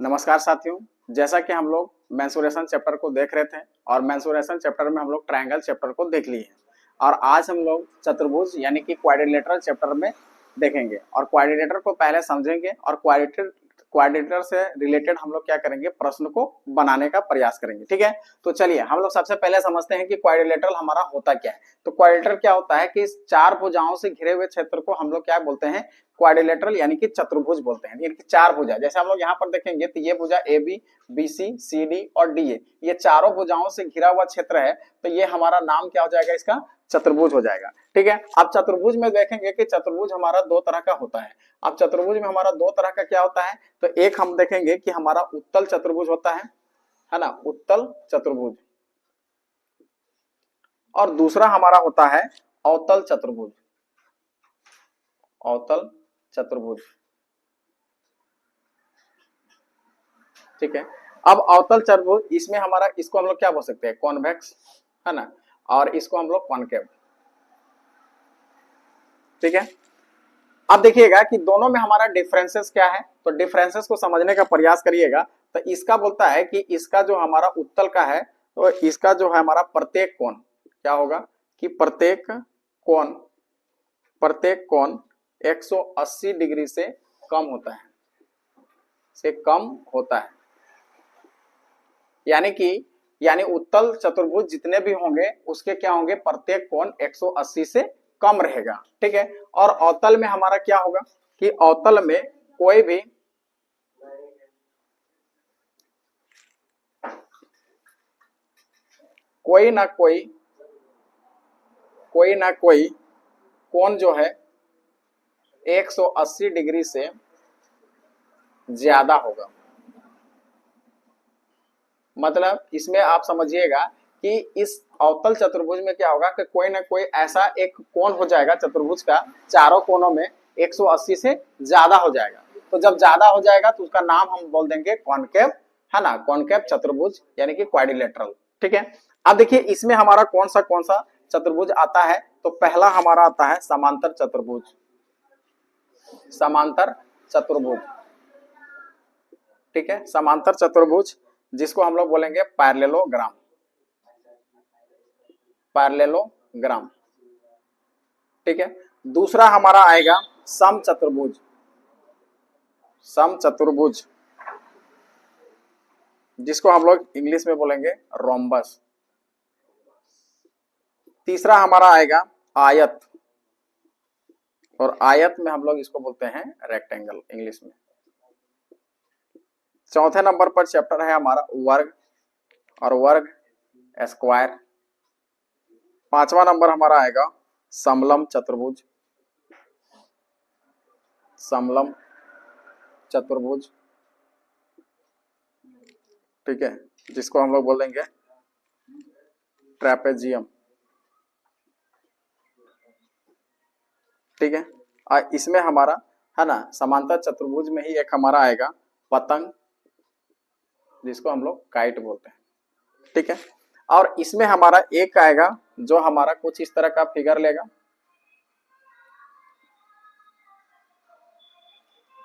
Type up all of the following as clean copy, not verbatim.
नमस्कार साथियों। जैसा कि हम लोग मेंसुरेशन चैप्टर को देख रहे थे और मेंसुरेशन चैप्टर में हम लोग ट्रायंगल चैप्टर को देख लिए और आज हम लोग चतुर्भुज यानी कि क्वाड्रिलेटरल चैप्टर में देखेंगे और क्वाड्रिलेटर को पहले समझेंगे और क्वाड्रिलेटर से रिलेटेड हम लोग क्या करेंगे, प्रश्न को बनाने का प्रयास करेंगे। ठीक है, तो चलिए हम लोग सबसे पहले समझते हैं कि क्वाड्रिलेटरल हमारा होता क्या है। तो क्वाड्रिलेटर क्या होता है कि इस चार भुजाओं से घिरे हुए क्षेत्र को हम लोग क्या बोलते हैं, क्वाड्रिलेटरल यानी कि चतुर्भुज बोलते हैं। यानी कि चार भुजा, जैसे हम लोग यहाँ पर देखेंगे तो ये भुजा A B, B C, C D और डी ए, ये चारों भुजाओं से घिरा हुआ क्षेत्र है, तो ये हमारा नाम क्या हो जाएगा, इसका चतुर्भुज हो जाएगा। ठीक है, अब चतुर्भुज में देखेंगे कि चतुर्भुज हमारा दो तरह का होता है। अब चतुर्भुज में हमारा दो तरह का क्या होता है, तो एक हम देखेंगे कि हमारा उत्तल चतुर्भुज होता है ना, उत्तल चतुर्भुज, और दूसरा हमारा होता है अवतल चतुर्भुज, अवतल चतुर्भुज। ठीक है, अब अवतल चतुर्भुज, इसमें हमारा, इसको हम लोग क्या बोल सकते हैं, कॉन्वेक्स, है ना, और इसको हम लोग कॉनकेव। ठीक है, अब देखिएगा कि दोनों में हमारा डिफरेंसेस क्या है, तो डिफरेंसेस को समझने का प्रयास करिएगा। तो इसका बोलता है कि इसका जो हमारा उत्तल का है, तो इसका जो है हमारा प्रत्येक कोण क्या होगा कि प्रत्येक कोण 180 डिग्री से कम होता है, यानी उत्तल चतुर्भुज जितने भी होंगे उसके क्या होंगे, प्रत्येक कोण 180 से कम रहेगा। ठीक है, और अवतल में हमारा क्या होगा कि अवतल में कोई ना कोई कोण जो है 180 डिग्री से ज्यादा होगा। मतलब इसमें आप समझिएगा कि इस अवतल चतुर्भुज में क्या होगा कि कोई ना कोई ऐसा एक कोण हो जाएगा चतुर्भुज का, चारों कोणों में 180 से ज्यादा हो जाएगा। तो जब ज्यादा हो जाएगा तो उसका नाम हम बोल देंगे कॉनकेव, है ना, कॉनकेव चतुर्भुज यानी कि क्वाड्रिलेटरल। ठीक है, अब देखिए इसमें हमारा कौन सा चतुर्भुज आता है, तो पहला हमारा आता है समांतर चतुर्भुज, समांतर चतुर्भुज। ठीक है, समांतर चतुर्भुज जिसको हम लोग बोलेंगे पैरेललोग्राम, पैरेललोग्राम। ठीक है, दूसरा हमारा आएगा समचतुर्भुज, समचतुर्भुज जिसको हम लोग इंग्लिश में बोलेंगे रोम्बस। तीसरा हमारा आएगा आयत, और आयत में हम लोग इसको बोलते हैं रेक्टेंगल इंग्लिश में। चौथे नंबर पर चैप्टर है हमारा वर्ग और वर्ग स्क्वायर। पांचवा नंबर हमारा आएगा समलम चतुर्भुज, समलम चतुर्भुज। ठीक है, जिसको हम लोग बोलेंगे ट्रेपेजियम। ठीक है, और इसमें हमारा, है ना, समांतर चतुर्भुज में ही एक हमारा आएगा पतंग, जिसको हम लोग काइट बोलते हैं। ठीक है, और इसमें हमारा एक आएगा जो हमारा कुछ इस तरह का फिगर लेगा।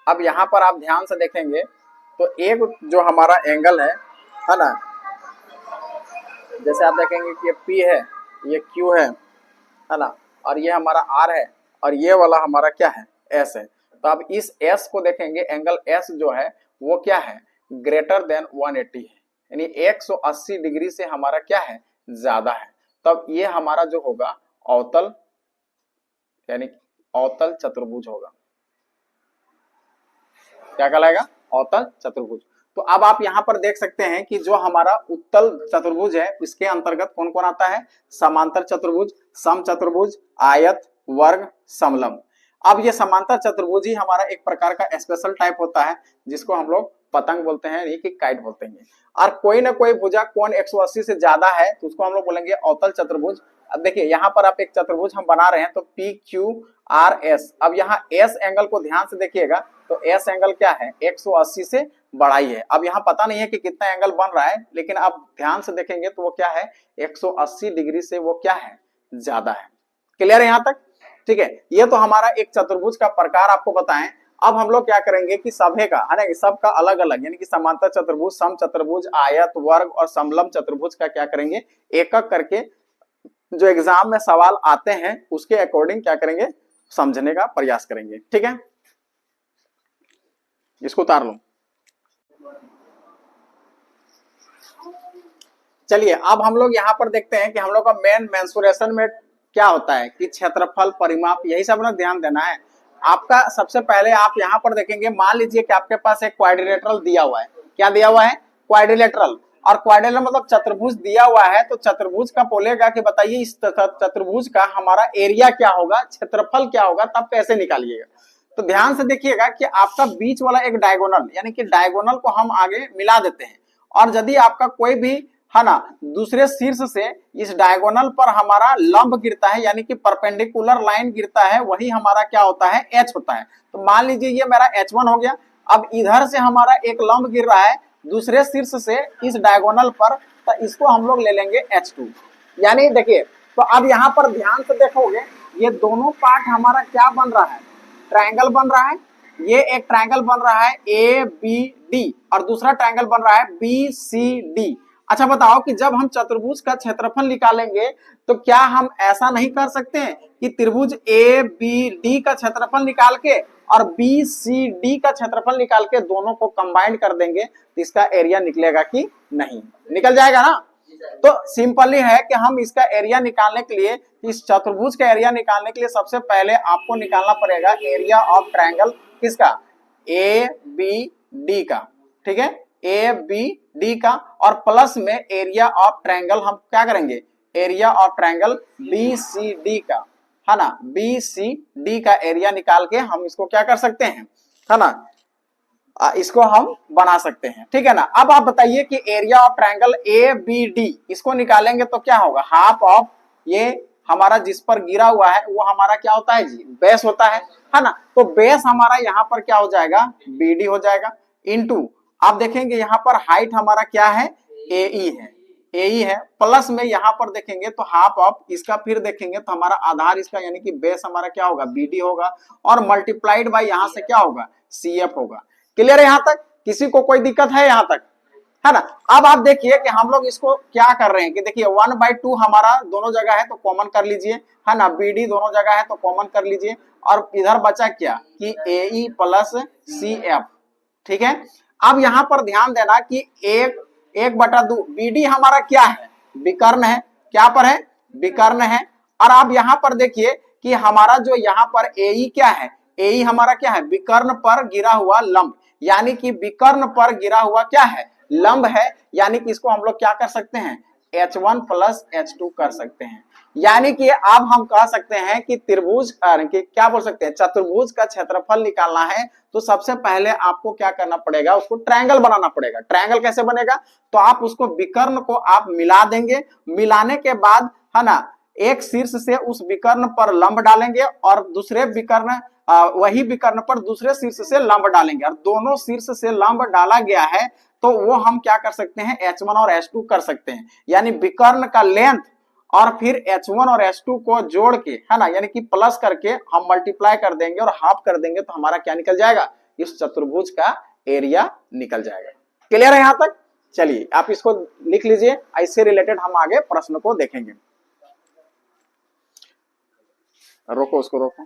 अब यहां पर आप ध्यान से देखेंगे तो एक जो हमारा एंगल है ना, जैसे आप देखेंगे कि ये P है, ये Q है ना, और ये हमारा R है, और ये वाला हमारा क्या है, S है। तो अब इस S को देखेंगे, एंगल S जो है वो क्या है, ग्रेटर देन 180 है, यानी 180 डिग्री से हमारा क्या है, ज्यादा है। तब ये हमारा जो होगा अवतल, यानी अवतल चतुर्भुज होगा। क्या कहलाएगा, अवतल चतुर्भुज। तो अब आप यहां पर देख सकते हैं कि जो हमारा उत्तल चतुर्भुज है इसके अंतर्गत कौन कौन आता है, समांतर चतुर्भुज, समचतुर्भुज, आयत, वर्ग, समलम। अब ये समांतर चतुर्भुज ही हमारा एक प्रकार का स्पेशल टाइप होता है जिसको हम लोग पतंग बोलते हैं, ये कि काइट बोलते हैं। और कोई ना कोई भुजा कोण 180 से ज्यादा है तो उसको हम लोग बोलेंगे अवतल चतुर्भुज। अब देखिए यहाँ पर आप एक चतुर्भुज हम बना रहे हैं, तो पी क्यू आर एस। अब यहाँ एस एंगल को ध्यान से देखिएगा, तो एस एंगल क्या है, 180 से बड़ा ही है। अब यहाँ पता नहीं है कि कितना एंगल बन रहा है, लेकिन आप ध्यान से देखेंगे तो वो क्या है, 180 डिग्री से वो क्या है, ज्यादा है। क्लियर है यहाँ तक? ठीक है, ये तो हमारा एक चतुर्भुज का प्रकार आपको बताएं। अब हम लोग क्या करेंगे कि सभे का है ना, सबका अलग अलग यानी कि समांतर चतुर्भुज, सम चतुर्भुज, आयत, वर्ग और समलंब चतुर्भुज का क्या करेंगे, एक एक करके जो एग्जाम में सवाल आते हैं उसके अकॉर्डिंग क्या करेंगे, समझने का प्रयास करेंगे। ठीक है, इसको उतार लो। चलिए अब हम लोग यहाँ पर देखते हैं कि हम लोग का मेंसुरेशन में क्या होता है कि क्षेत्रफल, परिमाप, यही सब ना ध्यान देना है आपका। सबसे पहले आप यहाँ पर देखेंगे, मान लीजिए कि आपके पास एक क्वाड्रिलेटरल दिया हुआ है। क्या दिया हुआ है, क्वाड्रिलेटरल। और क्वाड्रिलेटरल मतलब चतुर्भुज दिया हुआ है, तो चतुर्भुज का बोलेगा कि बताइए इस चतुर्भुज का हमारा एरिया क्या होगा, क्षेत्रफल क्या होगा, तब कैसे निकालिएगा। तो ध्यान से देखिएगा कि आपका बीच वाला एक डायगोनल यानी कि डायगोनल को हम आगे मिला देते हैं, और यदि आपका कोई भी है ना दूसरे शीर्ष से इस डायगोनल पर हमारा लंब गिरता है यानी कि परपेंडिकुलर लाइन गिरता है, वही हमारा क्या होता है, एच होता है। तो मान लीजिए ये मेरा H1 हो गया। अब इधर से हमारा एक लंब गिर रहा है दूसरे शीर्ष से इस डायगोनल पर, तो इसको हम लोग ले लेंगे H2। यानी देखिए, तो अब यहाँ पर ध्यान से देखोगे ये दोनों पार्ट हमारा क्या बन रहा है, ट्रायंगल बन रहा है। ये एक ट्रायंगल बन रहा है ABD और दूसरा ट्रायंगल बन रहा है BCD। अच्छा बताओ कि जब हम चतुर्भुज का क्षेत्रफल निकालेंगे तो क्या हम ऐसा नहीं कर सकते हैं कि त्रिभुज ABD का क्षेत्रफल निकाल के और BCD का क्षेत्रफल निकाल के दोनों को कंबाइन कर देंगे तो इसका एरिया निकलेगा कि नहीं, निकल जाएगा ना। तो सिंपली है कि हम इसका एरिया निकालने के लिए, इस चतुर्भुज का एरिया निकालने के लिए सबसे पहले आपको निकालना पड़ेगा एरिया ऑफ ट्रायंगल किसका, ABD का। ठीक है, ABD का, और प्लस में एरिया ऑफ ट्रायंगल हम क्या करेंगे, एरिया ऑफ ट्रायंगल BCD का, है ना, BCD का एरिया निकाल के हम इसको क्या कर सकते हैं, है ना, इसको हम बना सकते हैं। ठीक है ना। अब आप बताइए कि एरिया ऑफ ट्रायंगल ABD इसको निकालेंगे तो क्या होगा, हाफ ऑफ ये हमारा जिस पर गिरा हुआ है वो हमारा क्या होता है जी, बेस होता है ना। तो बेस हमारा यहाँ पर क्या हो जाएगा, BD हो जाएगा, इनटू आप देखेंगे यहाँ पर हाइट हमारा क्या है, AE है, प्लस में यहाँ पर देखेंगे तो हाफ ऑफ इसका, फिर देखेंगे तो हमारा आधार इसका यानी कि बेस हमारा क्या होगा, BD होगा, और मल्टीप्लाइड बाय यहाँ से क्या होगा, CF होगा। क्लियर है यहाँ तक, किसी को कोई दिक्कत है यहाँ तक, है ना। अब आप देखिए कि हम लोग इसको क्या कर रहे हैं कि देखिए 1/2 हमारा दोनों जगह है तो कॉमन कर लीजिए, है ना, BD दोनों जगह है तो कॉमन कर लीजिए, और इधर बचा क्या कि AE प्लस CF। ठीक है, अब यहाँ पर ध्यान देना कि 1/2 BD हमारा क्या है, विकर्ण है, क्या पर है, विकर्ण है। और आप यहाँ पर देखिए कि हमारा जो यहाँ पर AE क्या है, AE हमारा क्या है, विकर्ण पर गिरा हुआ लंब, यानी कि विकर्ण पर गिरा हुआ क्या है, लंब है। यानी कि इसको हम लोग क्या कर सकते हैं, H1 प्लस H2 कर सकते हैं। यानी कि अब हम कह सकते हैं कि त्रिभुज कि क्या बोल सकते हैं, चतुर्भुज का क्षेत्रफल निकालना है तो सबसे पहले आपको क्या करना पड़ेगा, उसको ट्रायंगल बनाना पड़ेगा। ट्रायंगल कैसे बनेगा, तो आप उसको विकर्ण को आप मिला देंगे, मिलाने के बाद है ना एक शीर्ष से उस विकर्ण पर लंब डालेंगे और दूसरे विकर्ण वही विकर्ण पर दूसरे शीर्ष से लंब डालेंगे, और दोनों शीर्ष से लंब डाला गया है तो वो हम क्या कर सकते हैं, H1 और H2 कर सकते हैं। यानी विकर्ण का लेंथ और फिर H1 और H2 को जोड़ के, है ना, यानी कि प्लस करके हम मल्टीप्लाई कर देंगे और हाफ कर देंगे तो हमारा क्या निकल जाएगा, इस चतुर्भुज का एरिया निकल जाएगा। क्लियर है यहाँ तक। चलिए आप इसको लिख लीजिए, इससे रिलेटेड हम आगे प्रश्न को देखेंगे। रोको उसको, रोको।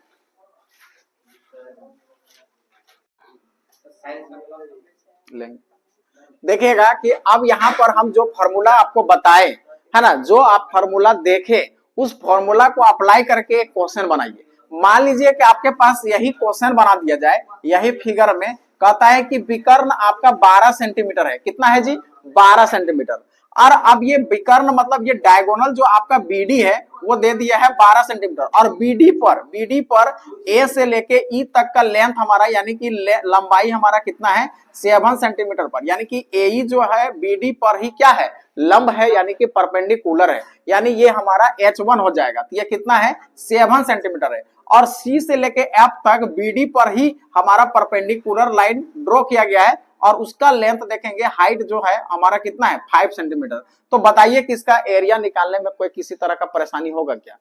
देखिएगा कि अब यहाँ पर हम जो फॉर्मूला आपको बताए, है ना, जो आप फॉर्मूला देखे उस फॉर्मूला को अप्लाई करके एक क्वेश्चन बनाइए। मान लीजिए कि आपके पास यही क्वेश्चन बना दिया जाए, यही फिगर में कहता है कि विकर्ण आपका 12 सेंटीमीटर है। कितना है जी, 12 सेंटीमीटर। और अब ये विकर्ण मतलब ये डायगोनल जो आपका BD है वो दे दिया है 12 सेंटीमीटर, और BD पर A से लेके E तक का लेंथ हमारा यानी कि लंबाई हमारा कितना है, 7 सेंटीमीटर पर। यानी कि AE जो है BD पर ही क्या है, लंब है, यानी कि परपेंडिकुलर है, यानी ये हमारा H1 हो जाएगा। तो ये कितना है, 7 सेंटीमीटर है। और C से लेके F तक BD पर ही हमारा परपेंडिकुलर लाइन ड्रॉ किया गया है, और उसका लेंथ देखेंगे, हाइट जो है हमारा कितना है, 5 सेंटीमीटर। तो बताइए कि इसका एरिया निकालने में कोई किसी तरह का परेशानी होगा क्या,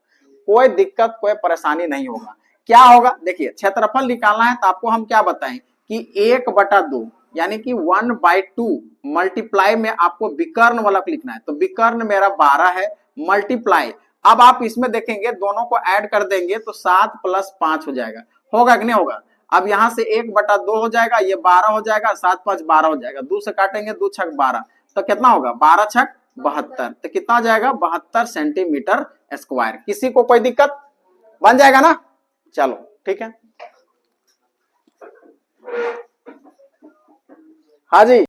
कोई दिक्कत कोई परेशानी नहीं होगा। क्या होगा, देखिए क्षेत्रफल निकालना है तो आपको हम क्या बताएं कि 1/2 यानी कि 1/2 मल्टीप्लाई में आपको विकर्ण वाला लिखना है, तो विकर्ण मेरा 12 है, मल्टीप्लाई अब आप इसमें देखेंगे दोनों को ऐड कर देंगे तो 7 + 5 हो जाएगा, होगा कि नहीं होगा। अब यहां से 1/2 हो जाएगा, ये 12 हो जाएगा, 7 × 5 12 हो जाएगा, 2 से काटेंगे 2 × 6 12, तो कितना होगा 12 × 6 72, तो कितना हो जाएगा 72 सेंटीमीटर स्क्वायर। किसी को कोई दिक्कत, बन जाएगा ना, चलो ठीक है। हाँ जी,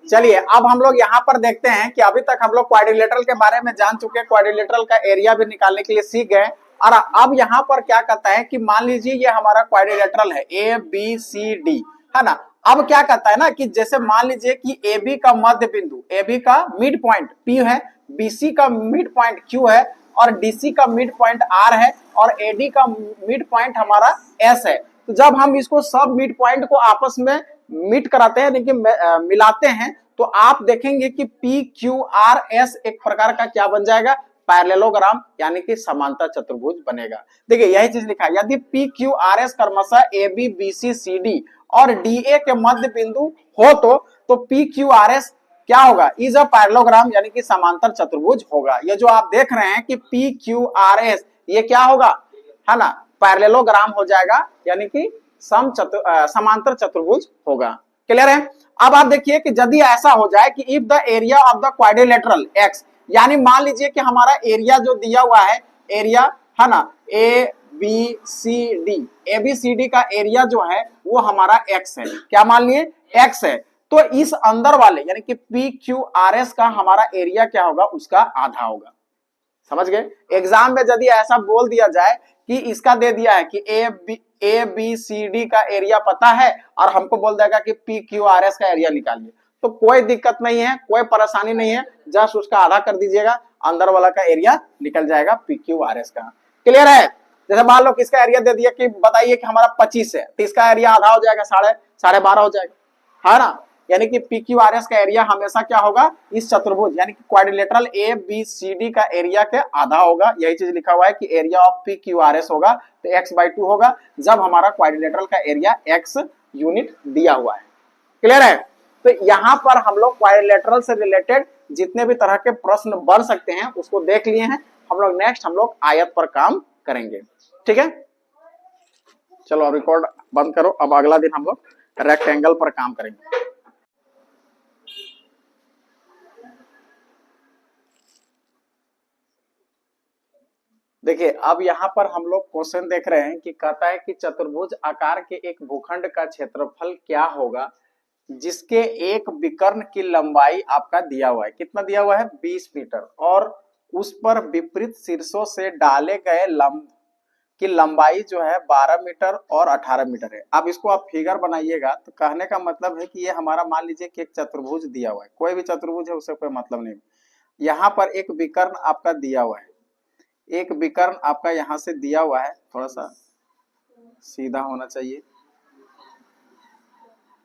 चलिए अब हम लोग यहाँ पर देखते हैं कि अभी तक हम लोग क्वाड्रिलेटरल के बारे में जान चुके हैं, क्वाड्रिलेटरल का एरिया भी निकालने के लिए सीख गए। और अब यहाँ पर क्या कहता है कि मान लीजिए ये हमारा क्वाड्रिलेटरल है ABCD, है ना। अब क्या कहता है ना कि जैसे मान लीजिए कि AB का मध्य बिंदु, AB का मिड पॉइंट P है, BC का मिड पॉइंट Q है, और DC का मिड पॉइंट R है, और AD का मिड पॉइंट हमारा S है। तो जब हम इसको सब मिड पॉइंट को आपस में मीट कराते हैं, देखिए मिलाते हैं, तो आप देखेंगे कि PQRS एक प्रकार का क्या बन जाएगा, पैरेललोग्राम यानी कि समांतर चतुर्भुज बनेगा। देखिए यही चीज लिखा है, यदि PQRS क्रमशः AB BC CD और DA के मध्य बिंदु हो तो PQRS क्या होगा, इज अ पैरेललोग्राम यानी कि समांतर चतुर्भुज होगा। ये जो आप देख रहे हैं कि PQRS ये क्या होगा, है ना, पैरेललोग्राम हो जाएगा यानी कि समांतर चतुर्भुज होगा। क्लियर है। अब आप देखिए कि यदि ऐसा हो जाए कि if the area of the quadrilateral x, यानी मान लीजिए कि हमारा एरिया जो दिया हुआ है, एरिया है ना ABCD का एरिया जो है वो हमारा x है, क्या मान लिए x है, तो इस अंदर वाले यानी कि PQRS का हमारा एरिया क्या होगा, उसका आधा होगा। समझ गए। एग्जाम में यदि ऐसा बोल दिया जाए कि इसका दे दिया है कि ABCD का एरिया पता है और हमको बोल देगा कि PQRS का एरिया निकालिए, तो कोई दिक्कत नहीं है, कोई परेशानी नहीं है, जस्ट उसका आधा कर दीजिएगा, अंदर वाला का एरिया निकल जाएगा PQRS का। क्लियर है। जैसे मान लो किसका एरिया दे दिया कि बताइए कि हमारा 25 है, तो इसका एरिया आधा हो जाएगा, 12.5 हो जाएगा, है ना। यानी कि PQRS का एरिया हमेशा क्या होगा, इस चतुर्भुज यानी कि क्वाड्रिलेटरल ABCD का एरिया के आधा होगा। यही चीज लिखा हुआ है कि एरिया ऑफ PQRS होगा तो x/2 होगा, जब हमारा क्वाड्रिलेटरल का एरिया x यूनिट दिया हुआ है। क्लियर है। तो यहां पर हम लोग क्वाड्रिलेटरल से रिलेटेड जितने भी तरह के प्रश्न बन सकते हैं उसको देख लिए हैं। हम लोग नेक्स्ट हम लोग आयत पर काम करेंगे, ठीक है। चलो रिकॉर्ड बंद करो। अब अगला दिन हम लोग रेक्टेंगल पर काम करेंगे। देखिए अब यहाँ पर हम लोग क्वेश्चन देख रहे हैं कि कहता है कि चतुर्भुज आकार के एक भूखंड का क्षेत्रफल क्या होगा जिसके एक विकर्ण की लंबाई आपका दिया हुआ है, कितना दिया हुआ है 20 मीटर, और उस पर विपरीत शीर्षों से डाले गए लंब की लंबाई जो है 12 मीटर और 18 मीटर है। अब इसको आप फिगर बनाइएगा तो कहने का मतलब है कि ये हमारा मान लीजिए कि एक चतुर्भुज दिया हुआ है, कोई भी चतुर्भुज है उससे कोई मतलब नहीं। यहाँ पर एक विकर्ण आपका दिया हुआ है, एक विकर्ण आपका यहां से दिया हुआ है, थोड़ा सा सीधा होना चाहिए,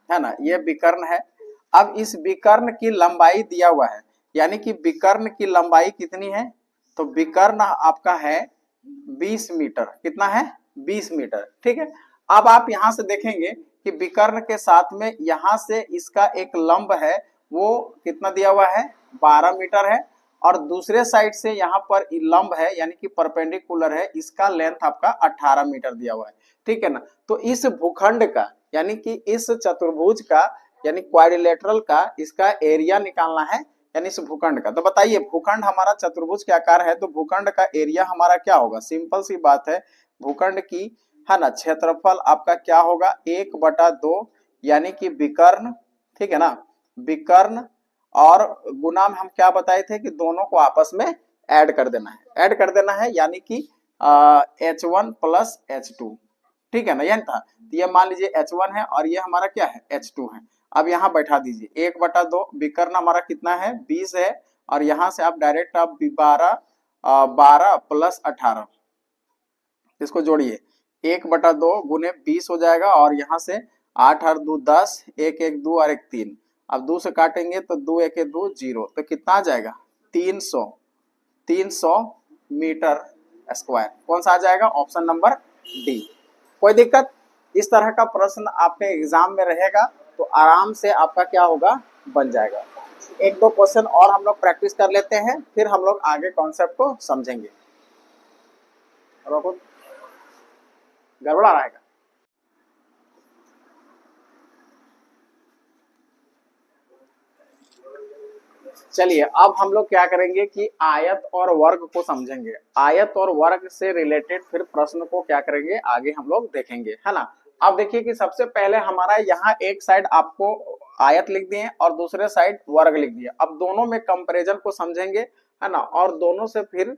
है ना, ये विकर्ण है। अब इस विकर्ण की लंबाई दिया हुआ है, यानी कि विकर्ण की लंबाई कितनी है, तो विकर्ण आपका है 20 मीटर, कितना है 20 मीटर, ठीक है। अब आप यहां से देखेंगे कि विकर्ण के साथ में यहां से इसका एक लंब है, वो कितना दिया हुआ है 12 मीटर है, और दूसरे साइड से यहाँ पर लंब है यानी कि परपेंडिकुलर है, इसका लेंथ आपका 18 मीटर दिया हुआ है, ठीक है ना। तो इस भूखंड का यानी कि इस चतुर्भुज का यानी क्वाड्रिलेटरल का इसका एरिया निकालना है, यानी इस भूखंड का। तो बताइए भूखंड हमारा चतुर्भुज के आकार है तो भूखंड का एरिया हमारा क्या होगा, सिंपल सी बात है, भूखंड की है ना क्षेत्रफल आपका क्या होगा 1/2 यानी कि विकर्ण, ठीक है ना, विकर्ण और गुना में हम क्या बताए थे कि दोनों को आपस में ऐड कर देना है, ऐड कर देना है यानी कि H1 + H2, ठीक है ना, यही था। तो ये मान लीजिए H1 है और ये हमारा क्या है H2 है। अब यहाँ बैठा दीजिए 1/2, विकर्ण हमारा कितना है 20 है, और यहाँ से आप डायरेक्ट आप 12 + 18 इसको जोड़िए, 1/2 गुने 20 हो जाएगा, और यहाँ से 8 और 2 10, 1 1 2 और 1 3, अब 2 से काटेंगे तो 2 1 2 0, तो कितना आ जाएगा 300 मीटर स्क्वायर। कौन सा आ जाएगा? Option number D. कोई दिक्कत? इस तरह का प्रश्न आपके एग्जाम में रहेगा तो आराम से आपका क्या होगा? बन जाएगा। एक दो क्वेश्चन और हम लोग प्रैक्टिस कर लेते हैं, फिर हम लोग आगे कॉन्सेप्ट को समझेंगे। गड़बड़ा रहेगा। चलिए अब हम लोग क्या करेंगे कि आयत और वर्ग को समझेंगे। आयत और वर्ग से रिलेटेड फिर प्रश्न को क्या करेंगे आगे हम लोग देखेंगे, है ना। अब देखिए कि सबसे पहले हमारा यहाँ एक साइड आपको आयत लिख दिए और दूसरे साइड वर्ग लिख दिए। अब दोनों में कंपैरिजन को समझेंगे, है ना, और दोनों से फिर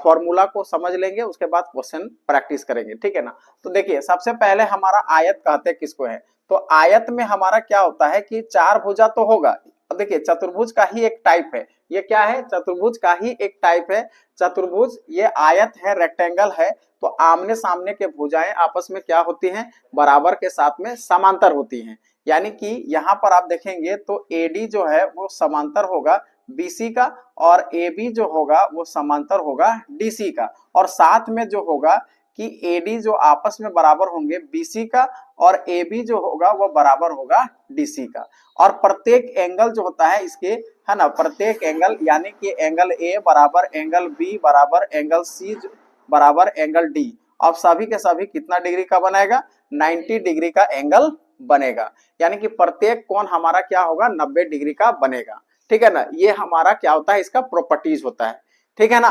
फॉर्मूला को समझ लेंगे, उसके बाद क्वेश्चन प्रैक्टिस करेंगे, ठीक है ना। तो देखिए सबसे पहले हमारा आयत कहते हैं किसको है? तो आयत में हमारा क्या होता है कि चार भुजा तो होगा। अब देखिए चतुर्भुज का ही एक टाइप है, ये क्या है? चतुर्भुज का ही एक टाइप है चतुर्भुज। ये आयत है, रेक्टेंगल है, तो आमने सामने के भुजाएं आपस में क्या होती हैं? बराबर के साथ में समांतर होती हैं। यानी कि यहाँ पर आप देखेंगे तो एडी जो है वो समांतर होगा बीसी का, और एबी जो होगा वो समांतर होगा डीसी का, और साथ में जो होगा कि एडी जो आपस में बराबर होंगे बीसी का, और एबी जो होगा वो बराबर होगा डीसी का। और प्रत्येक एंगल जो होता है इसके, है ना, प्रत्येक एंगल यानी कि एंगल ए बराबर एंगल बी बराबर एंगल सी बराबर एंगल डी, अब सभी के सभी कितना डिग्री का बनेगा? 90 डिग्री का एंगल बनेगा। यानी कि प्रत्येक कोण हमारा क्या होगा? 90 डिग्री का बनेगा, ठीक है ना। ये हमारा क्या होता है? इसका प्रॉपर्टीज होता है, ठीक है ना।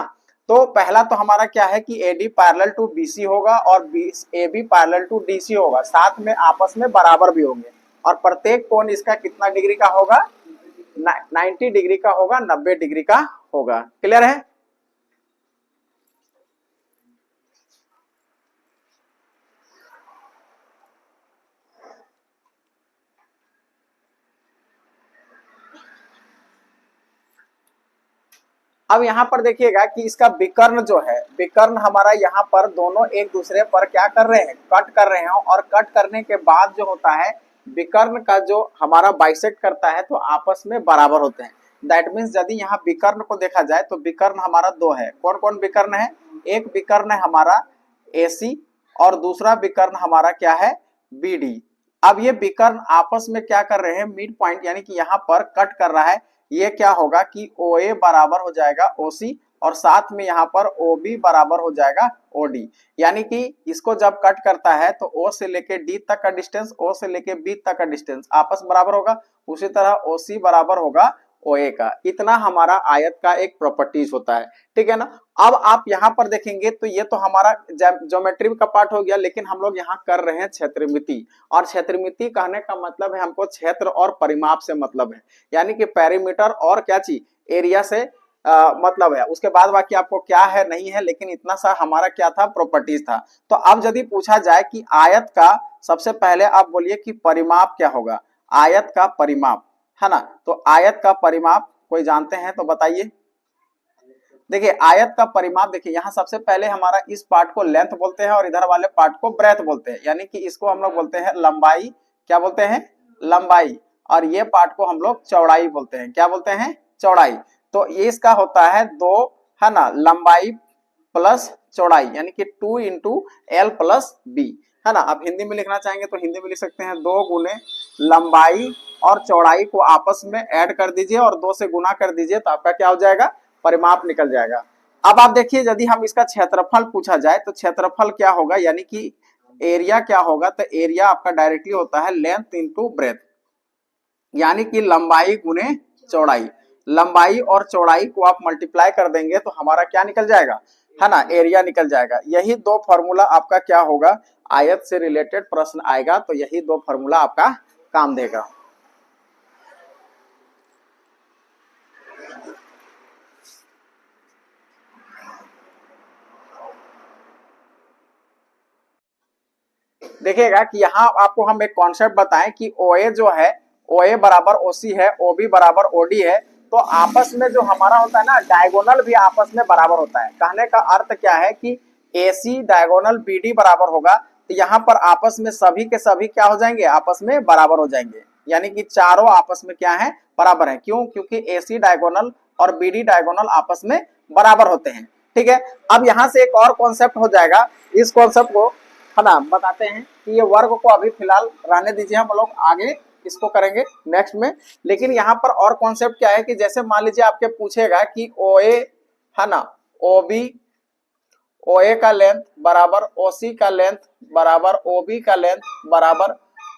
तो पहला तो हमारा क्या है कि AD पैरेलल टू BC होगा और AB पैरेलल टू DC होगा, साथ में आपस में बराबर भी होंगे, और प्रत्येक कोण इसका कितना डिग्री का होगा? 90 डिग्री का होगा, 90 डिग्री का होगा। क्लियर है? अब यहाँ पर देखिएगा कि इसका विकर्ण जो है, विकर्ण हमारा यहाँ पर दोनों एक दूसरे पर क्या कर रहे हैं? कट कर रहे हैं, और कट करने के बाद जो होता है विकर्ण का जो हमारा बाइसेक्ट करता है तो आपस में बराबर होते हैं। दैट मीन्स यदि यहाँ विकर्ण को देखा जाए तो विकर्ण हमारा दो है। कौन कौन विकर्ण है? एक विकर्ण है हमारा AC, और दूसरा विकर्ण हमारा क्या है? BD। अब ये विकर्ण आपस में क्या कर रहे हैं? मिड पॉइंट यानी कि यहाँ पर कट कर रहा है। ये क्या होगा कि OA बराबर हो जाएगा OC, और साथ में यहाँ पर OB बराबर हो जाएगा OD। यानी कि इसको जब कट करता है तो O से लेके D तक का डिस्टेंस, O से लेके B तक का डिस्टेंस आपस बराबर होगा। उसी तरह OC बराबर होगा OA का। इतना हमारा आयत का एक प्रॉपर्टीज होता है, ठीक है ना। अब आप यहाँ पर देखेंगे तो ये तो हमारा ज्योमेट्री का पार्ट हो गया, लेकिन हम लोग यहाँ कर रहे हैं क्षेत्रमिति, और क्षेत्रमिति कहने का मतलब है हमको क्षेत्र और परिमाप से मतलब है, यानी कि पेरीमीटर और क्या चीज? एरिया से मतलब है। उसके बाद बाकी आपको क्या है नहीं है, लेकिन इतना सा हमारा क्या था? प्रॉपर्टीज था। तो अब यदि पूछा जाए कि आयत का, सबसे पहले आप बोलिए कि परिमाप क्या होगा? आयत का परिमाप, है ना। तो आयत का परिमाप कोई जानते हैं तो बताइए। देखिए आयत का परिमाप, देखिए यहाँ सबसे पहले हमारा इस पार्ट को लेंथ बोलते हैं और इधर वाले पार्ट को ब्रेथ बोलते हैं, यानी कि इसको हम लोग बोलते हैं लंबाई। क्या बोलते हैं? लंबाई। और ये पार्ट को हम लोग चौड़ाई बोलते हैं। क्या बोलते हैं? चौड़ाई। तो ये इसका होता है दो, है ना, लंबाई प्लस चौड़ाई, यानी कि 2 इंटू L प्लस B, है ना। अब हिंदी में लिखना चाहेंगे तो हिंदी में लिख सकते हैं 2 गुने लंबाई और चौड़ाई को आपस में ऐड कर दीजिए और 2 से गुना कर दीजिए, तो आपका क्या हो जाएगा? परिमाप निकल जाएगा। अब आप देखिए यदि हम इसका क्षेत्रफल पूछा जाए तो क्षेत्रफल क्या होगा? यानी कि एरिया क्या होगा? तो एरिया आपका डायरेक्टली होता है लेंथ इंटू ब्रेथ, यानी कि लंबाई गुने चौड़ाई। लंबाई और चौड़ाई को आप मल्टीप्लाई कर देंगे तो हमारा क्या निकल जाएगा? है ना, एरिया निकल जाएगा। यही दो फॉर्मूला आपका क्या होगा? आयत से रिलेटेड प्रश्न आएगा तो यही दो फॉर्मूला आपका काम देगा। देखिएगा कि यहाँ आपको हम एक कॉन्सेप्ट बताएं कि OA जो है, OA बराबर OC है, OB बराबर OD है, तो आपस में जो हमारा होता है ना डायगोनल भी आपस में बराबर होता है। कहने का अर्थ क्या है कि AC डायगोनल BD बराबर होगा, तो यहाँ पर आपस में सभी के सभी क्या हो जाएंगे? आपस में बराबर हो जाएंगे, यानी कि चारों आपस में क्या है? बराबर है। क्यों? क्योंकि AC डायगोनल और BD डायगोनल आपस में बराबर होते हैं। ठीक है। अब यहाँ से एक और कॉन्सेप्ट हो जाएगा, इस कॉन्सेप्ट को है ना बताते हैं कि ये वर्ग को अभी फिलहाल रहने दीजिए, हम लोग आगे इसको करेंगे नेक्स्ट में। लेकिन यहाँ पर और कॉन्सेप्ट क्या है कि जैसे मान लीजिए आपके पूछेगा कि OA है ना, OB, OA का लेंथ बराबर OC का लेंथ बराबर OB का लेंथ बराबर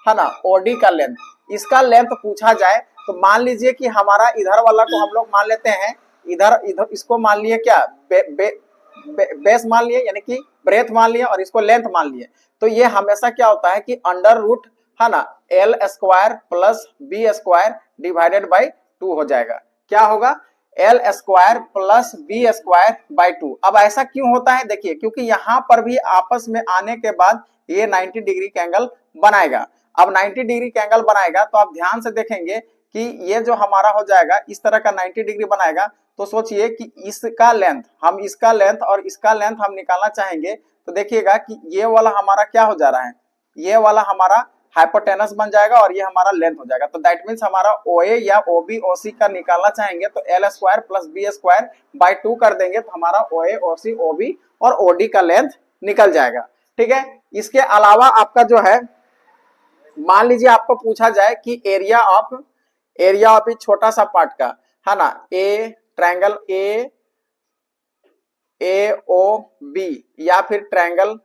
है ना OD का लेंथ, इसका लेंथ पूछा जाए तो मान लीजिए कि हमारा इधर वाला को हम लोग मान लेते हैं, इधर इधर इसको मान लिए क्या बेस मान लिए, यानी कि ब्रेथ मान लिए, और इसको लेंथ मान लिए। तो ये हमेशा क्या होता है कि अंडर रूट है ना L square plus B square divided by 2 हो जाएगा। क्या होगा? L square plus B square by 2। अब ऐसा क्यों होता है देखिए, क्योंकि यहाँ पर भी आपस में आने के बाद ये 90 डिग्री का एंगल बनाएगा। अब 90 डिग्री का एंगल बनाएगा तो आप ध्यान से देखेंगे कि ये जो हमारा हो जाएगा इस तरह का 90 डिग्री बनाएगा। तो सोचिए कि इसका लेंथ, हम इसका लेंथ और इसका लेंथ हम निकालना चाहेंगे तो देखिएगा कि ये वाला हमारा क्या हो जा रहा है, ये वाला हमारा हाइपोटेनस बन जाएगा और ये हमारा लेंथ हो जाएगा। तो दैट मीन्स हमारा OA या OB OC का निकालना चाहेंगे तो L square plus B square by 2 कर देंगे तो हमारा OA OC OB और OD का लेंथ निकल जाएगा। ठीक है। इसके अलावा आपका जो है, मान लीजिए आपको पूछा जाए कि एरिया ऑफ इस छोटा सा पार्ट का है ना, ए ट्रायंगल AOB या फिर ट्रायंगल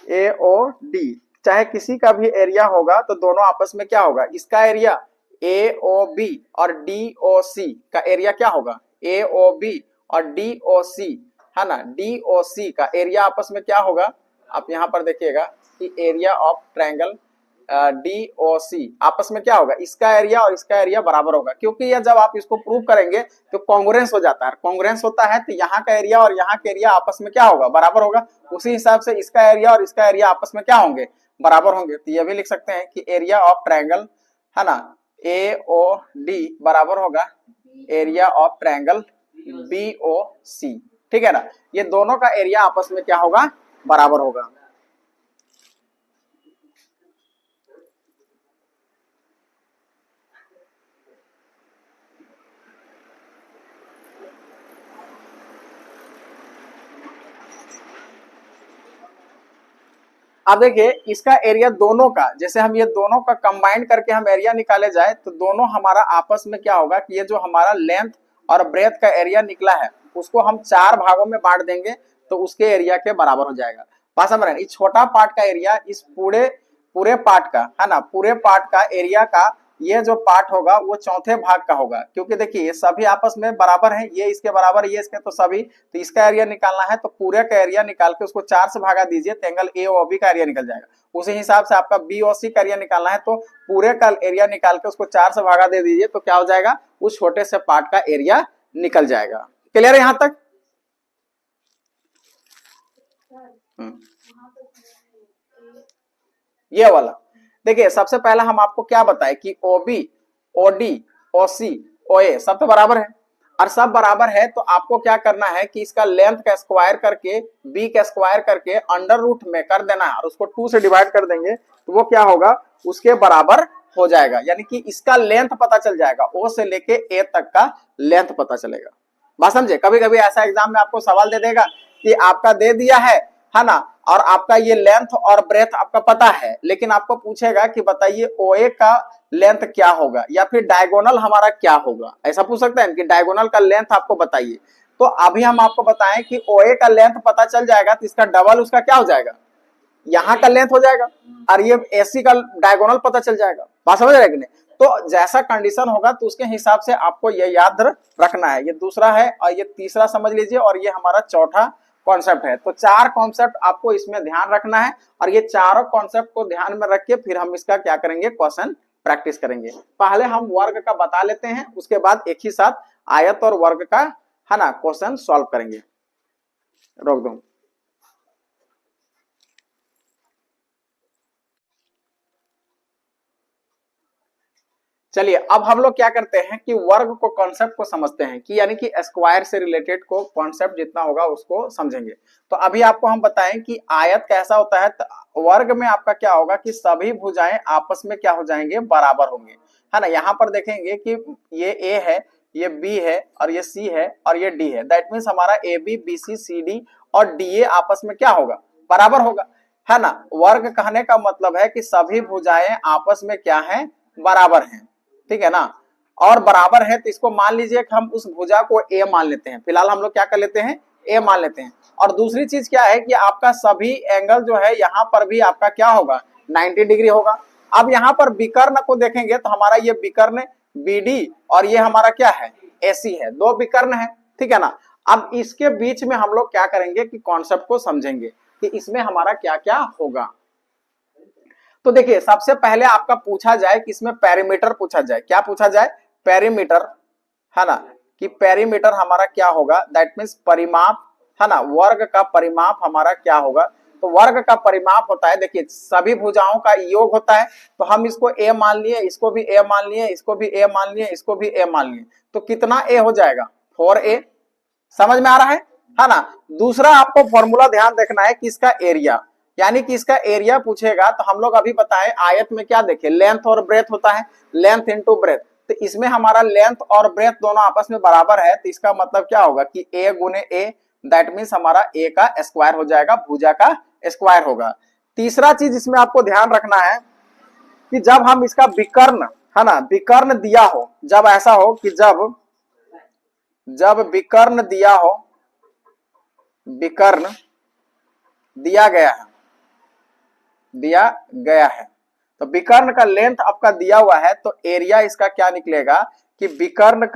AOD, चाहे किसी का भी एरिया होगा तो दोनों आपस में क्या होगा, इसका एरिया AOB और DOC का एरिया क्या होगा, AOB और DOC है ना, DOC का एरिया आपस में क्या होगा, आप यहां पर देखिएगा कि एरिया ऑफ ट्रायंगल DOC आपस में क्या होगा, इसका एरिया और इसका एरिया बराबर होगा। क्योंकि यह जब आप इसको प्रूव करेंगे तो कॉन्ग्रुएंस हो जाता है, कॉन्ग्रुएंस होता है तो यहाँ का एरिया और यहाँ का एरिया आपस में क्या होगा, बराबर होगा। उसी हिसाब से इसका एरिया और इसका एरिया आपस में क्या होंगे, बराबर होंगे। तो ये भी लिख सकते हैं कि एरिया ऑफ ट्रायंगल है ना AOD बराबर होगा एरिया ऑफ ट्रायंगल BOC। ठीक है ना, ये दोनों का एरिया आपस में क्या होगा, बराबर होगा। अब देखिए इसका एरिया दोनों का, जैसे हम ये दोनों का कंबाइंड करके हम एरिया निकाले जाए तो दोनों हमारा आपस में क्या होगा कि ये जो हमारा लेंथ और ब्रेथ का एरिया निकला है उसको हम 4 भागों में बांट देंगे तो उसके एरिया के बराबर हो जाएगा। बात समझ रहे हैं? इस छोटा पार्ट का एरिया इस पूरे पार्ट का है ना, पूरे पार्ट का एरिया का ये जो पार्ट होगा वो चौथे भाग का होगा। क्योंकि देखिए ये सभी आपस में बराबर हैं, ये इसके बराबर, ये इसके, तो सभी, तो इसका एरिया निकालना है तो पूरे का एरिया निकाल के उसको 4 से भागा दीजिए तो एंगल AOB का एरिया निकल जाएगा। उसी हिसाब से आपका BOC का एरिया निकालना है तो पूरे का एरिया निकाल के उसको 4 से भागा दे दीजिए तो क्या हो जाएगा, उस छोटे से पार्ट का एरिया निकल जाएगा। क्लियर है यहां तक? ये वाला देखिए, सबसे पहला हम आपको क्या बताए कि OB OD OC OA सब तो बराबर है, और सब बराबर है तो आपको क्या करना है कि इसका लेंथ का स्क्वायर करके B का स्क्वायर करके अंडर रूट में कर देना है और उसको 2 से डिवाइड कर देंगे तो वो क्या होगा, उसके बराबर हो जाएगा। यानी कि इसका लेंथ पता चल जाएगा, O से लेके A तक का लेंथ पता चलेगा। बात समझे? कभी कभी ऐसा एग्जाम में आपको सवाल दे देगा कि आपका दे दिया है ना, और आपका ये लेंथ और ब्रेथ आपका पता है, लेकिन आपको पूछेगा कि बताइए OA का लेंथ क्या होगा या फिर डायगोनल हमारा क्या होगा, ऐसा पूछ सकते हैं कि डायगोनल का लेंथ आपको बताइए। तो अभी हम आपको बताएं कि OA का लेंथ पता चल जाएगा तो इसका डबल उसका क्या हो जाएगा, यहाँ का लेंथ हो जाएगा, और ये AC का डायगोनल पता चल जाएगा। बात समझ रहे कि नहीं? तो जैसा कंडीशन होगा तो उसके हिसाब से आपको ये याद रखना है। ये दूसरा है और ये तीसरा समझ लीजिए, और ये हमारा चौथा कॉन्सेप्ट है। तो 4 कॉन्सेप्ट आपको इसमें ध्यान रखना है, और ये चारों कॉन्सेप्ट को ध्यान में रख के फिर हम इसका क्या करेंगे, क्वेश्चन प्रैक्टिस करेंगे। पहले हम वर्ग का बता लेते हैं, उसके बाद एक ही साथ आयत और वर्ग का है ना क्वेश्चन सॉल्व करेंगे। रोक दो। चलिए अब हम लोग क्या करते हैं कि वर्ग को कॉन्सेप्ट को समझते हैं, कि यानी कि स्क्वायर से रिलेटेड को कॉन्सेप्ट जितना होगा उसको समझेंगे। तो अभी आपको हम बताएं कि आयत कैसा होता है। तो वर्ग में आपका क्या होगा कि सभी भुजाएं आपस में क्या हो जाएंगे, बराबर होंगे, है ना। यहाँ पर देखेंगे कि ये A है ये B है और ये C है और ये D है। दैट मीन्स हमारा AB BC CD और DA आपस में क्या होगा, बराबर होगा, है ना। वर्ग कहने का मतलब है कि सभी भुजाएं आपस में क्या है, बराबर हैं, ठीक है ना। और बराबर है तो इसको मान लीजिए कि हम उस भुजा को A मान लेते हैं, फिलहाल हम लोग क्या कर लेते हैं, A मान लेते हैं। और दूसरी चीज क्या है कि आपका सभी एंगल जो है यहाँ पर भी आपका क्या होगा, 90 डिग्री होगा। अब यहाँ पर विकर्ण को देखेंगे तो हमारा ये विकर्ण BD और ये हमारा क्या है, AC है, दो विकर्ण है, ठीक है ना। अब इसके बीच में हम लोग क्या करेंगे कि कॉन्सेप्ट को समझेंगे कि इसमें हमारा क्या क्या होगा। तो देखिए सबसे पहले आपका पूछा जाए कि इसमें पेरीमीटर पूछा जाए, क्या पूछा जाए, पेरीमीटर, है ना, कि पेरीमीटर हमारा क्या होगा, दैट मीन्स परिमाप, है ना, वर्ग का परिमाप हमारा क्या होगा। तो वर्ग का परिमाप होता है, देखिए सभी भुजाओं का योग होता है, तो हम इसको A मान लिए, इसको भी A मान लिए, इसको भी A मान लिए, इसको भी A मान लिए, तो कितना A हो जाएगा, 4A। समझ में आ रहा है ना। दूसरा आपको फॉर्मूला ध्यान देखना है कि इसका एरिया, यानी कि इसका एरिया पूछेगा तो हम लोग अभी बताएं आयत में क्या देखे, लेंथ और ब्रेथ होता है, लेंथ इंटू ब्रेथ। तो इसमें हमारा लेंथ और ब्रेथ दोनों आपस में बराबर है, तो इसका मतलब क्या होगा कि A गुने A, दैट मीन्स हमारा A का स्क्वायर हो जाएगा, भुजा का स्क्वायर होगा। तीसरा चीज इसमें आपको ध्यान रखना है कि जब हम इसका विकर्ण, है ना, विकर्ण दिया हो, जब ऐसा हो कि जब विकर्ण दिया हो, विकर्ण दिया गया है, तो विकर्ण का लेंथ आपका दिया हुआ है, तो एरिया इसका क्या निकलेगा कि विकर्ण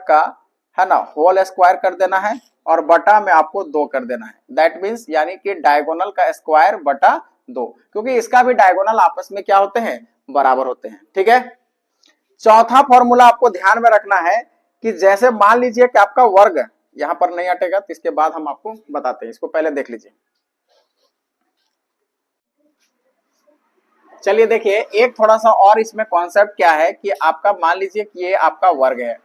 का है ना होल स्क्वायर कर देना है और बटा में आपको 2 कर देना है। दैट मीन्स यानी कि डायगोनल का स्क्वायर बटा 2, क्योंकि इसका भी डायगोनल आपस में क्या होते हैं, बराबर होते हैं, ठीक है। चौथा फॉर्मूला आपको ध्यान में रखना है कि जैसे मान लीजिए कि आपका वर्ग यहां पर नहीं हटेगा, तो इसके बाद हम आपको बताते हैं, इसको पहले देख लीजिए। चलिए देखिए एक थोड़ा सा और इसमें कॉन्सेप्ट क्या है कि आपका मान लीजिए कि ये आपका वर्ग है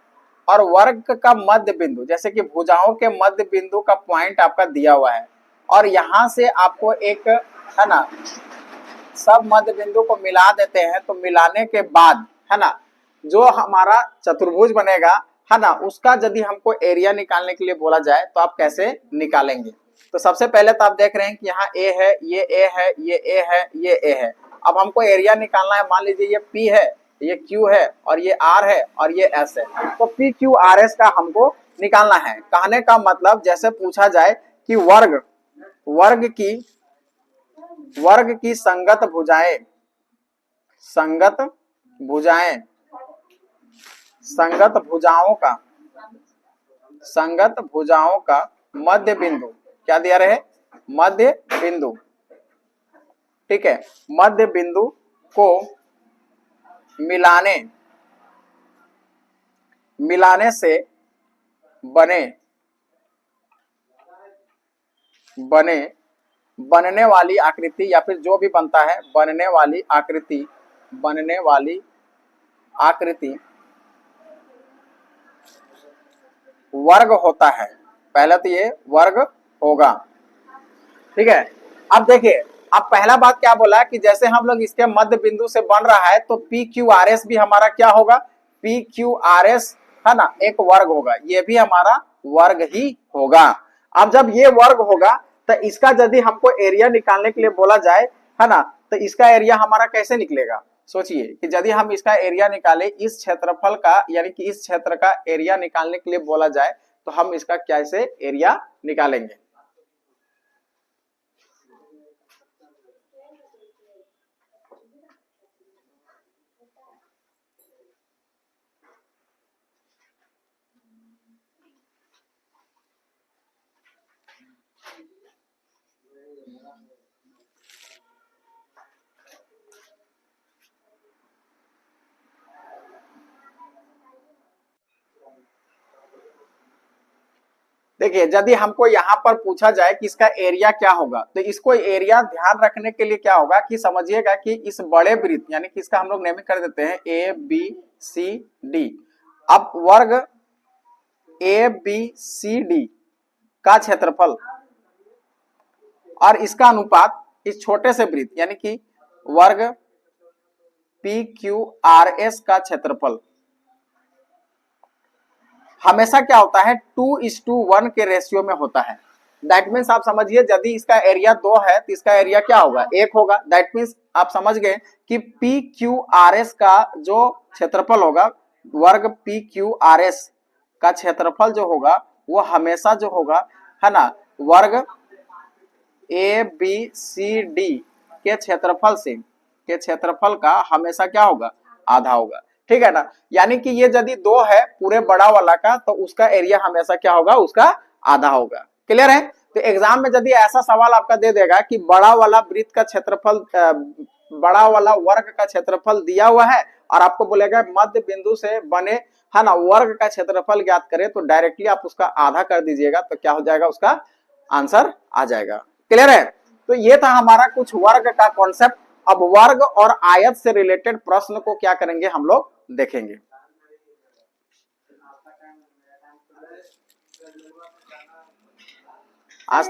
और वर्ग का मध्य बिंदु, जैसे कि भुजाओं के मध्य बिंदु का पॉइंट आपका दिया हुआ है और यहां से आपको एक, है ना, सब मध्य बिंदु को मिला देते हैं, तो मिलाने के बाद, है ना, जो हमारा चतुर्भुज बनेगा, है ना, उसका यदि हमको एरिया निकालने के लिए बोला जाए तो आप कैसे निकालेंगे। तो सबसे पहले तो आप देख रहे हैं कि यहाँ A है, ये A है, ये A है, ये A है। अब हमको एरिया निकालना है, मान लीजिए ये P है, ये Q है और ये R है और ये S है, तो PQRS का हमको निकालना है। कहने का मतलब जैसे पूछा जाए कि वर्ग की संगत भुजाओं का मध्य बिंदु क्या दिया रहे, मध्य बिंदु, ठीक है, मध्य बिंदु को मिलाने से बनने वाली आकृति, या फिर जो भी बनता है बनने वाली आकृति वर्ग होता है। पहले तो ये वर्ग होगा, ठीक है। अब देखिए, अब पहला बात क्या बोला कि जैसे हम लोग इसके मध्य बिंदु से बन रहा है, तो PQRS भी हमारा क्या होगा, PQRS, है ना, एक वर्ग होगा, ये भी हमारा वर्ग ही होगा। अब जब ये वर्ग होगा तो इसका यदि हमको एरिया निकालने के लिए बोला जाए, है ना, तो इसका एरिया हमारा कैसे निकलेगा। सोचिए कि यदि हम इसका एरिया निकाले, इस क्षेत्रफल का यानी कि इस क्षेत्र का एरिया निकालने के लिए बोला जाए, तो हम इसका कैसे एरिया निकालेंगे। देखिए यदि हमको यहाँ पर पूछा जाए कि इसका एरिया क्या होगा, तो इसको एरिया ध्यान रखने के लिए क्या होगा कि समझिएगा कि इस बड़े वृत्त यानी कि इसका हम लोग नेमिंग कर देते हैं ABCD। अब वर्ग ABCD का क्षेत्रफल और इसका अनुपात इस छोटे से वृत्त यानी कि वर्ग PQRS का क्षेत्रफल, हमेशा क्या होता है 2:1 के रेशियो में होता है। दैट मीन्स आप समझिए यदि इसका एरिया 2 है तो इसका एरिया क्या होगा 1 होगा। दैट मीन्स आप समझ गए कि PQRS का जो क्षेत्रफल होगा वर्ग PQRS का क्षेत्रफल जो होगा वो हमेशा जो होगा है ना वर्ग ABCD के क्षेत्रफल का हमेशा क्या होगा आधा होगा। ठीक है ना, यानी कि ये यदि 2 है पूरे बड़ा वाला का तो उसका एरिया हमेशा क्या होगा उसका आधा होगा। क्लियर है। तो एग्जाम में यदि ऐसा सवाल आपका दे देगा कि बड़ा वाला वृत्त का क्षेत्रफल बड़ा वाला वर्ग का क्षेत्रफल दिया हुआ है और आपको बोलेगा मध्य बिंदु से बने है ना वर्ग का क्षेत्रफल ज्ञात करें, तो डायरेक्टली आप उसका आधा कर दीजिएगा तो क्या हो जाएगा उसका आंसर आ जाएगा। क्लियर है। तो ये था हमारा कुछ वर्ग का कॉन्सेप्ट। अब वर्ग और आयत से रिलेटेड प्रश्न को क्या करेंगे हम लोग देखेंगे। आज